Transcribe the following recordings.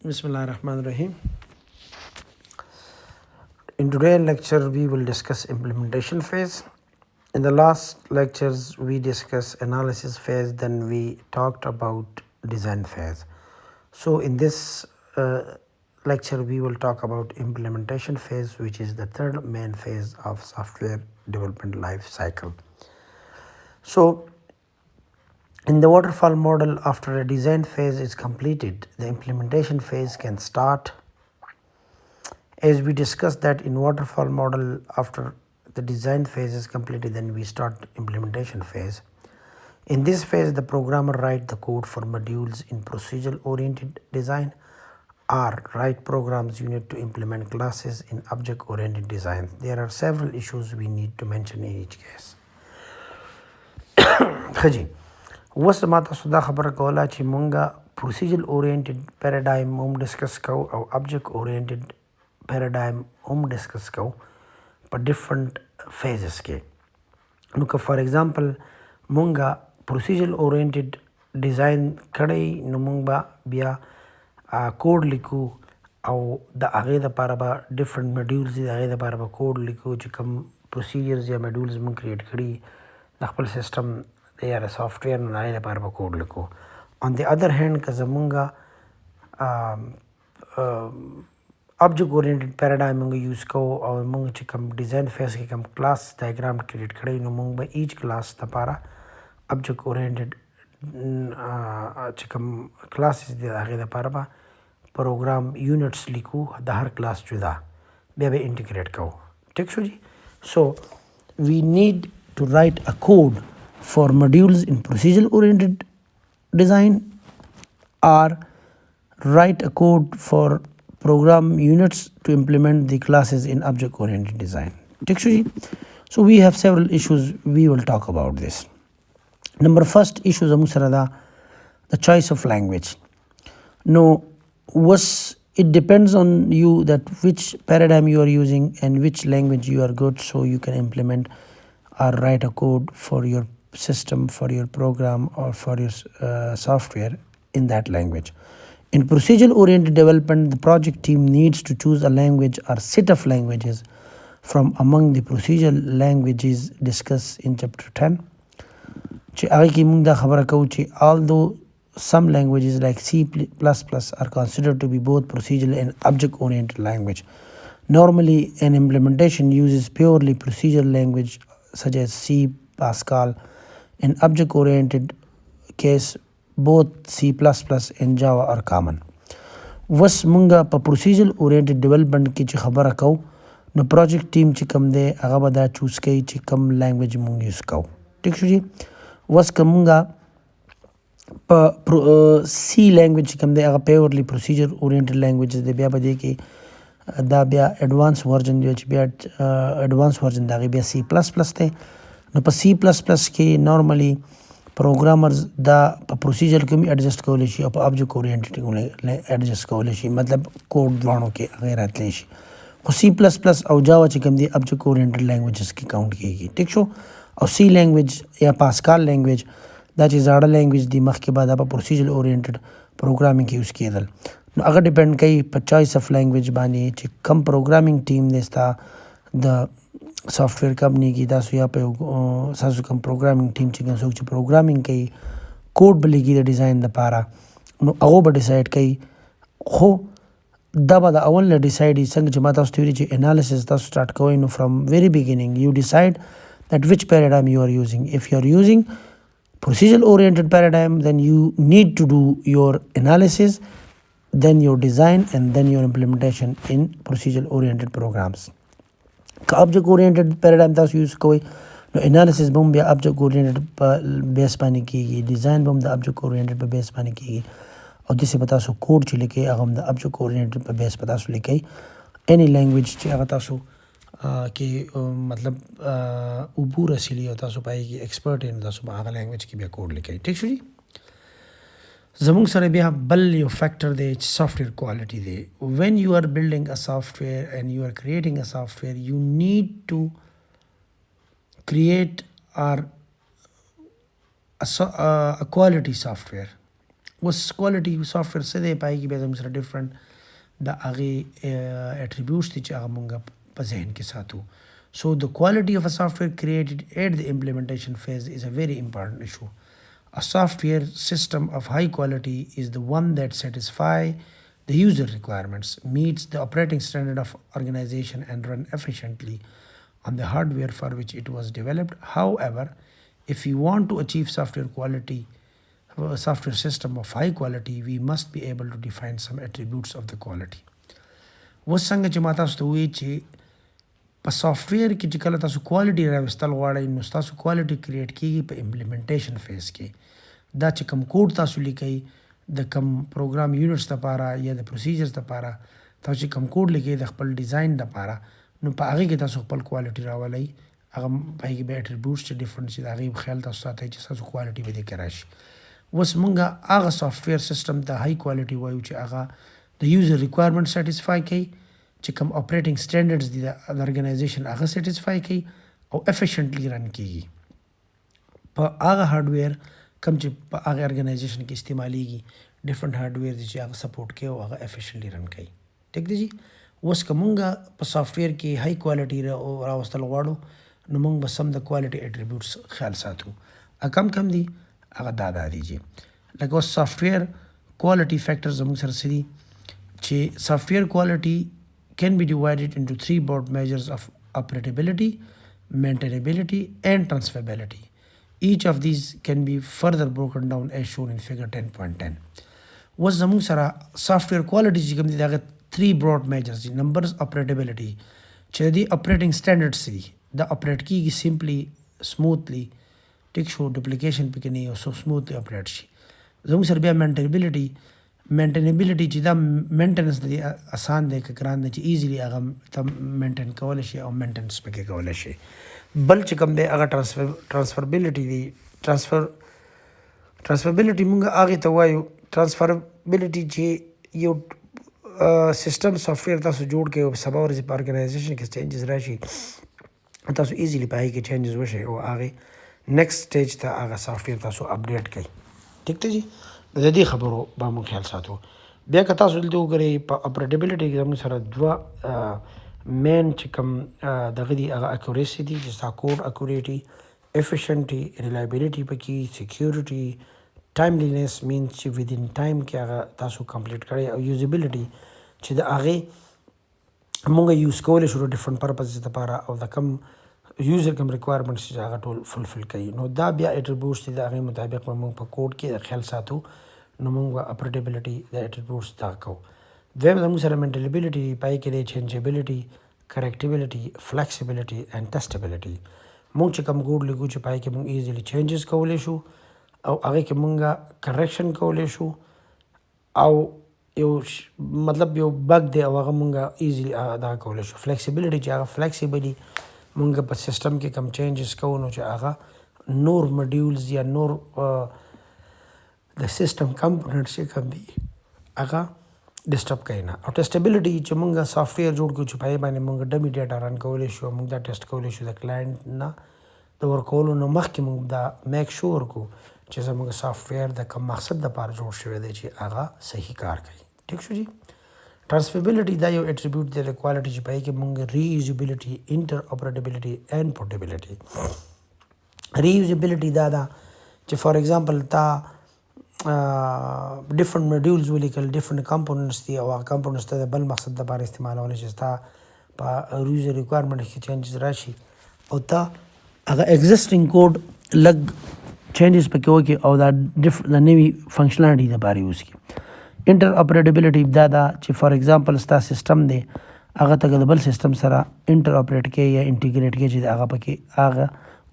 Bismillahirrahmanirrahim. In today's lecture, we will discuss implementation phase. In the last lectures, we discussed analysis phase, then we talked about design phase. So in this lecture, we will talk about implementation phase, which is the third main phase of software development life cycle. So in the waterfall model, after a design phase is completed, the implementation phase can start. As we discussed that in waterfall model, after the design phase is completed, then we start implementation phase. In this phase, the programmer write the code for modules in procedural oriented design or write programs unit to implement classes in object oriented design. There are several issues we need to mention in each case. خجي وس ما تاسو دا خبره کوله چې مونږه procedural oriented paradigm هم ډسکس کوو او object oriented paradigm هم ډسکس کوو په different phases کې. نو که فار ایگزامپل مونږه procedural oriented design کړی نو مونږ به بیا کوډ لیکو او د هغې دپاره به different modules دي، د هغې دپاره به کوډ لیکو چې کوم procedures یا modules مونږ کریټ کړي د خپل سیسټم د یا د سافټویر نو د هغې لپاره به کوډ لیکو. آن دی ادر هینډ که زمونږه object oriented paradigm مونږ یوز کوو او مونږ چې کوم ډیزاین فیز کې کوم کلاس ډایګرام کریټ کړی نو مونږ به ایچ کلاس دپاره object oriented چې کوم کلاسز دي د هغې دپاره به پروګرام یونټس لیکو د هر کلاس جدا بیا به انټیګریټ کوو. ټیک شو جي. سو وی نیډ to write a code for modules in procedural oriented design or write a code for program units to implement the classes in object oriented design. So we have several issues, we will talk about this. Number first issue the choice of language. No, it depends on you that which paradigm you are using and which language you are good, so you can implement or write a code for your system, for your program or for your software in that language. In procedural oriented development, the project team needs to choose a language or set of languages from among the procedural languages discussed in chapter 10. Although some languages like C++ are considered to be both procedural and object oriented language, normally an implementation uses purely procedural language such as C, Pascal. In object-oriented case, both C++ and Java are common. Was munga pa procedural-oriented development ki chi khabara kau, no project team chi kam de aga bada choose kai chi kam language mung use kau. Tik shu ji. Was ka munga pa C language chi kam de aga purely procedure-oriented languages de bia bade ki دا بیا ایڈوانس ورژن دی چې بیا ایڈوانس ورژن دا بیا سی پلس پلس دی. نو په سی پلس پلس کې نارملی پروګرامرز دا په پروسیجر کې هم ایڈجسټ کولی شي او په ابجیکټ اورینټډ کې ایڈجسټ کولی شي، مطلب کوډ دواړو کې هغې راتلی شي. خو سی پلس پلس او جاوا چې کوم دی ابجیکټ اورینټډ لینګویجز کې کاونټ کېږي. ټیک شو. او سی لینګویج یا پاسکال لینګویج دا چې زاړه لینګویج دی مخکې به دا په پروسیجر اورینټډ پروګرامینګ کې یوز کېدل. نو هغه ډیپینډ کوي په چوایس اف لینګویج باندې چې کم پروګرامینګ ټیم دی ستا د سافټویر کمپنۍ کې تاسو یا په ستاسو کوم پروګرامینګ ټیم چې کوم څوک چې پروګرامینګ کوي کوډ به لیکي د ډیزاین دپاره نو هغه به ډیسایډ کوي. خو دا به د اول نه ډیسایډ وي څنګه چې ما تاسو ته ویلي چې انالیسس تاسو سټارټ کوئ نو فرام ویری بګیننګ یو ډیسایډ that which paradigm you are using. If you are using procedural oriented paradigm, then you need to do your analysis, then your design and then your implementation in procedural oriented programs. Ka object oriented paradigm تاسو use کوئ نو انالیسس به هم بیا object oriented په بیس باندې کېږي، ډیزاین به هم د object oriented په بیس باندې کېږي او داسې به تاسو کوډ چې لیکئ هغه هم د object oriented په بیس په تاسو لیکئ. any language چې هغه تاسو کې مطلب عبور رسیلی او تاسو پای کې ایکسپرټ یې نو تاسو به هغه لینګویج کې بیا کوډ لیکئ. ټیک شو جي. زمونږ سره بیا بل یو فیکټر دی چې سافټویر کوالټي دی. when you are building a software and you are creating a software, you need to create a quality software. اوس کوالټي سافټویر څه دی پای کې بیا زموږ سره ډفرنٹ د هغې اټریبیوټس دي چې هغه مونږ په ذهن کې ساتو. So the quality of a software created at the implementation phase is a very important issue. A software system of high quality is the one that satisfies the user requirements, meets the operating standard of organization and run efficiently on the hardware for which it was developed. However, if we want to achieve software system of high quality, we must be able to define some attributes of the quality. اوس څنګه چې ما تاسو ته ووایي چې په سافټویر کې چې کله تاسو کوالټي راوستل غواړئ نو ستاسو کوالټي کریټ کیږي په امپلیمنټیشن فیز کې. دا چې کوم کوډ تاسو لیکئ د کوم پروګرام یونټس لپاره یا د پروسیجرز لپاره تاسو چې کوم کوډ لیکئ د خپل ډیزاین لپاره نو په هغې کې تاسو خپل کوالټي راولئ. هغه په هغې کې بیا اټریبیوټس چې ډفرنټ چې د هغې خیال تاسو ساتئ چې ستاسو کوالټي به دې کې راشي. اوس مونږ هغه سافټویر سیسټم ته های کوالټي وایو چې هغه د یوزر ریکوایرمنټ سیټسفای کوي، چې کوم اپریټنګ سټینډرډز دي د ارګنایزیشن هغه سیټسفای کوي او افیشینټلی رن کیږي په هغه هارډویر کوم چې په هغه ارګنایزیشن کې استعمالیږي. ډفرنٹ هارډویر دي چې هغه سپورټ کوي او هغه افیشینټلی رن کوي. ټیک دی جی. اوس که مونږ په سافټویر کې های کوالټي راوستل غواړو نو مونږ به سم د کوالټي اټریبیوټس خیال ساتو. کم کم دي هغه دا دي جی. لکه اوس سافټویر کوالټي فیکټرز زموږ سره څه دي چې سافټویر کوالټي can be divided into three broad measures of operability, maintainability and transferability. Each of these can be further broken down as shown in figure 10.10. اوس زموږ سره سافټویر کوالټي چې کوم دي د هغه 3 broad measures دي. نمبرز اپریټیبلټي چې د دې اپریټنګ سټینډرډس دي دا اپریټ کیږي سمپلی سموتلی ټیک شو ډپلیکیشن پکې نه یو سو سموتلی اپریټ شي. زموږ سره بیا مینټینیبلټي چې دا مینټننس دی آسان دی که ګران دی چې ایزیلی هغه ته مینټین کولی شي او مینټننس پکې کولی شي. بل چې کوم دی هغه ټرانسفربلټي دی. ټرانسفربلټي مونږ هغې ته وایو ټرانسفربلټي چې یو سیسټم سافټویر تاسو جوړ کړئ او سبا ورځې په ارګنایزیشن کې چینجز راشي تاسو ایزیلی په هغې کې چینجز وشئ او هغې نیکسټ سټیج ته هغه سافټویر تاسو اپډیټ کړئ. ټیک دی جی. د دې خبرو به موږ خیال ساتو. بیا که تاسو دلته وګورئ په اپریټیبلټي کې زموږ سره دوه مین چې کوم دغه دي هغه اکوریسي دي چې ستا کوډ اکوریټي، افیشنټي، ریلایبلیټي پکې، سیکیورټي، ټایملینس مینس چې ودین ټایم کې هغه تاسو کمپلیټ کړئ او یوزیبلیټي چې د هغې مونږ یوز کولی شو د ډفرنٹ پرپزز لپاره او د کم یوزر کوم ریکوایرمنټس چې هغه ټول فلفل کوي. نو دا بیا اټریبیوټس دي د هغې مطابق به مونږ په کوډ کې خیال ساتو نو مونږ به اپریټیبلټي د اټریبیوټس دغه کوو. دویم زموږ سره مینټینیبلټي پای کې دی چینجیبلټي، کریکټیبلټي، فلیکسیبلټي اینډ ټیسټیبلټي. مونږ چې کوم کوډ لیکو چې پای کې مونږ ایزیلی چینجز کولی شو او هغې کې مونږ کریکشن کولی شو او یو مطلب یو بګ دی او هغه مونږ ایزیلی دغه کولی شو. فلیکسیبلټي چې هغه فلیکسیبلي مونږ په سیسټم کې کوم چینجز کوو نو چې هغه نور مډیولز یا نور د سیسټم کمپوننټس چې کوم دي هغه ډسټرب کوي نه. او ټیسټیبلټي چې مونږ سافټویر جوړ کړو چې په هغې باندې مونږ ډمي ډیټا رن کولی شو مونږ دا ټیسټ کولی شو د کلاینټ نه د ورکولو نه مخکې مونږ دا میک شور کړو چې زموږ سافټویر د کوم مقصد لپاره جوړ شوی دی چې هغه صحیح کار کوي. ټیک شو جی. ټرانسفربلټي دا یو اټریبیوټ دی د کوالټي چې په هغې کې مونږ رییوزیبلټي، انټر اپریټیبلټي اینډ پورټیبلټي. رییوزیبلټي دا ده چې فار ایگزامپل تا ډفرنٹ مډیولز ولیکل، ډفرنٹ کمپوننټس دي او هغه کمپوننټس ته د بل مقصد لپاره استعمالولی چې ستا په یوزر ریکوایرمنټ کې چینجز راشي او تا هغه ایگزسټنګ کوډ لږ چینجز پکې وکړي او دا د نوي فنکشنالټي لپاره یوز کړي. انټر اپریټیبلټي دا ده چې فار ایگزامپل ستا سیسټم دی هغه ته که د بل سیسټم سره انټر اپریټ کړي یا انټیګریټ کړي چې هغه پکې هغه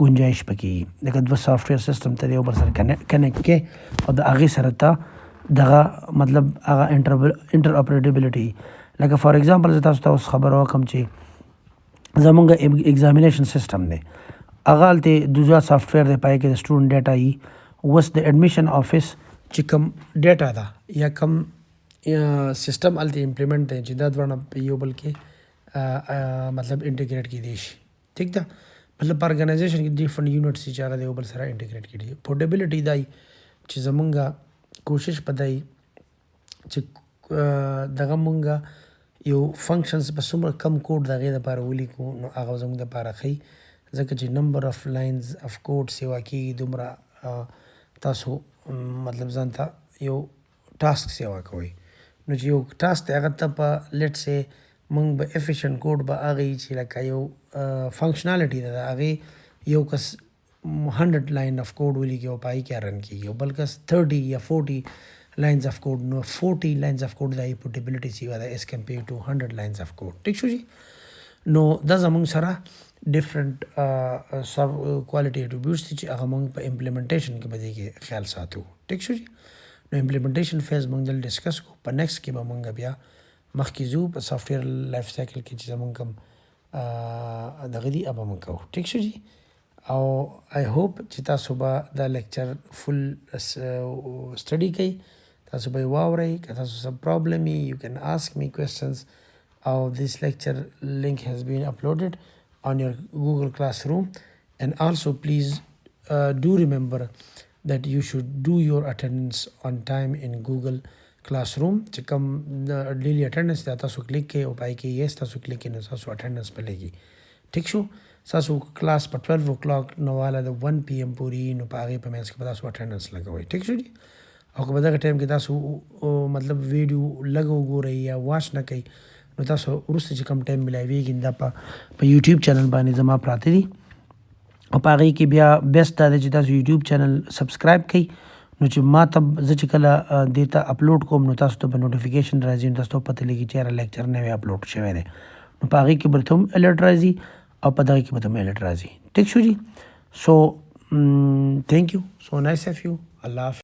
گنجائش پکې وي. لکه دوه سافټویر سیسټم ته د یو بل سره کنیکټ کړي او د هغې سره ته دغه مطلب هغه انټر اپریټیبلټي. لکه فار ایگزامپل زه تاسو ته اوس خبره وکړم چې زمونږ ایگزامینیشن سیسټم دی هغه هلته دوه سافټویر دی پای کې د سټوډنټ ډیټا وي. اوس د ایډمیشن آفس چې کوم ډیټا ده یا کوم سیسټم هلته امپلیمنټ دی چې دا دواړه په یو بل کې مطلب انټیګریټ کیدی شي. ټیک ده. مطلب په ارګنایزیشن کې ډفرنٹ یونټس چې هغه د یو بل سره انټیګریټ کړي. پورټیبلټي دا چې زمونږ کوشش پدای چې دغه مونږه یو فنکشنز په څومره کم کوډ د هغې دپاره ولیکو نو هغه زموږ دپاره ښي ځکه چې نمبر اف لاینز اف کوډ سیوا کېږي دومره تاسو مطلب ځان ته یو ټاسک سیوا کوئ نو چې یو ټاسک دی هغه ته په لیټ سې موږ به افیشنټ کوډ به هغه وي چې لکه یو فنکشنالټي ده د هغې یو کس 100 لاین اف کوډ ولیکي او په هغې کې رن کېږي او بل کس 30 یا 40 lines of code نو 40 lines of code د پورټیبلیټي سیوا ده as compared to 100 lines of code ټیک شو جی نو دا زموږ سره ډیفرنٹ سب کوالټي اټریبیوټس دي چې هغه موږ په امپلیمنټیشن کې به دې کې خیال ساتو ټیک شو جی نو امپلیمنټیشن فیز موږ دل ډسکس کو په نیکسټ کې به موږ بیا مخکې ځو په سافټویر لایف سایکل کې چې زموږ کوم دغه دي هغه موږ کوو ټیک شو جی او آی هوپ چې تاسو به دا لیکچر فل سټډي کوئ تاسو به یې واورئ که تاسو څه پرابلم وي یو کین آسک می کوېسچنز او this lecture link has been uploaded on your Google Classroom and also please do remember that you should do your attendance on time in Google Classroom چې کوم daily attendance دا تاسو کلیک کړئ او پای کې yes تاسو کلیک کړئ نو تاسو attendance په لګي ټیک شو تاسو کلاس په 12 o'clock نو والا د 1 PM پورې نو په هغې په منځ کې به تاسو attendance لګوئ ټیک شو جي او که په دغه ټایم کې تاسو مطلب ویډیو لږ وګورئ یا واچ نه کوئ نو تاسو وروسته چې کوم ټایم ملاویږي دا په یوټیوب چینل باندې زما پراته دي او په هغې کې بیا بیسټ دا دی چې تاسو یوټیوب چینل سبسکرایب کړئ نو چې ما ته زه چې کله دې ته اپلوډ کوم نو تاسو ته به نوټیفیکیشن راځي نو تاسو ته پته لګي چې یاره لیکچر نوی اپلوډ شوی دی نو په هغې کې به ته هم الرټ راځي او په دغه کې به ته هم الرټ راځي ټیک شو جي سو تھینک یو سو نایس اف یو الله حافظ